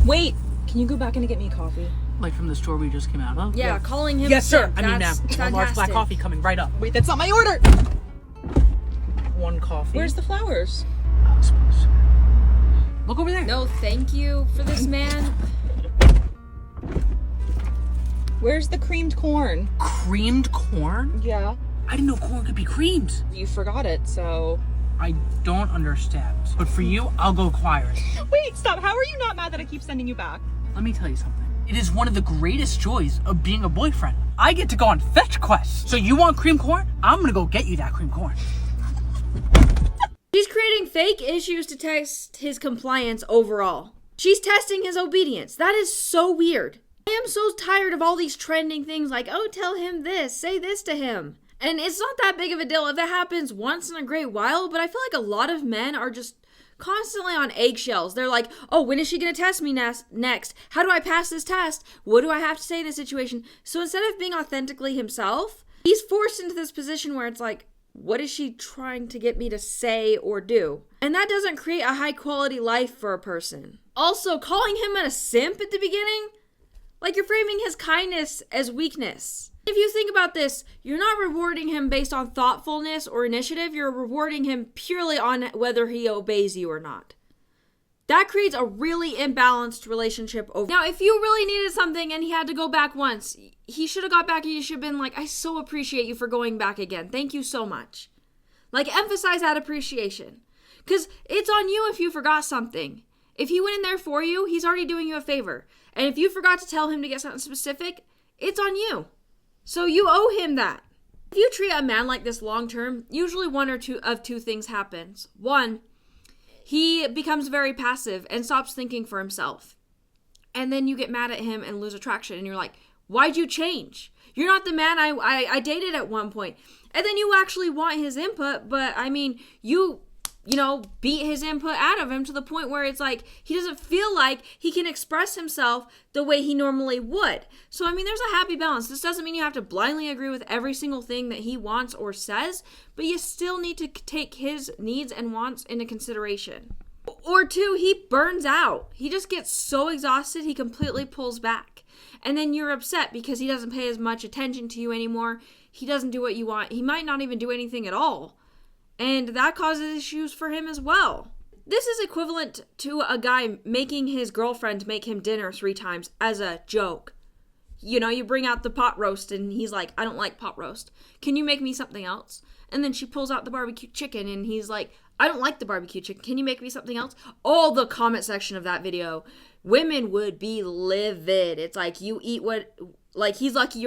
Wait, can you go back in and get me coffee? Like from the store we just came out of? Yeah, calling him. Yes, sir. simp, I mean, ma'am. that's One large black fantastic. coffee coming right up. Wait, that's not my order! One coffee. Where's the flowers? Look over there. No, thank you for this, man. Where's the creamed corn? Creamed corn? Yeah. I didn't know corn could be creamed. You forgot it, so... I don't understand. But for you, I'll go acquire it. Wait, stop. How are you not mad that I keep sending you back? Let me tell you something. It is one of the greatest joys of being a boyfriend. I get to go on fetch quests. So you want cream corn? I'm gonna go get you that cream corn. She's creating fake issues to test his compliance overall. She's testing his obedience. That is so weird. I am so tired of all these trending things like, oh, tell him this, say this to him. And it's not that big of a deal if it happens once in a great while, but I feel like a lot of men are just constantly on eggshells. They're like, oh, when is she going to test me next? How do I pass this test? What do I have to say in this situation? So instead of being authentically himself, he's forced into this position where it's like, what is she trying to get me to say or do? And that doesn't create a high quality life for a person. Also, calling him a simp at the beginning, like you're framing his kindness as weakness. If you think about this, you're not rewarding him based on thoughtfulness or initiative. You're rewarding him purely on whether he obeys you or not. That creates a really imbalanced relationship over. Now, if you really needed something and he had to go back once, he should have got back and you should have been like, I so appreciate you for going back again. Thank you so much. Like, emphasize that appreciation. Because it's on you if you forgot something. If he went in there for you, he's already doing you a favor. And if you forgot to tell him to get something specific, it's on you. So you owe him that. If you treat a man like this long term, usually one or two things happens. One, he becomes very passive and stops thinking for himself. And then you get mad at him and lose attraction. And you're like, why'd you change? You're not the man I dated at one point. And then you actually want his input. But I mean, you beat his input out of him to the point where it's like he doesn't feel like he can express himself the way he normally would. So, I mean, there's a happy balance. This doesn't mean you have to blindly agree with every single thing that he wants or says, but you still need to take his needs and wants into consideration. Or two, he burns out. He just gets so exhausted, he completely pulls back. And then you're upset because he doesn't pay as much attention to you anymore. He doesn't do what you want. He might not even do anything at all. And that causes issues for him as well. This is equivalent to a guy making his girlfriend make him dinner 3 times as a joke. You know, you bring out the pot roast and he's like, I don't like pot roast. Can you make me something else? And then she pulls out the barbecue chicken and he's like, I don't like the barbecue chicken. Can you make me something else? All the comment section of that video, women would be livid. It's like, you eat what, like, he's lucky he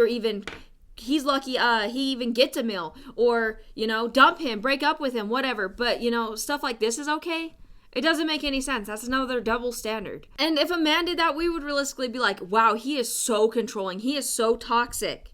even gets a meal, or, dump him, break up with him, whatever. But, stuff like this is okay. It doesn't make any sense. That's another double standard. And if a man did that, we would realistically be like, wow, he is so controlling. He is so toxic.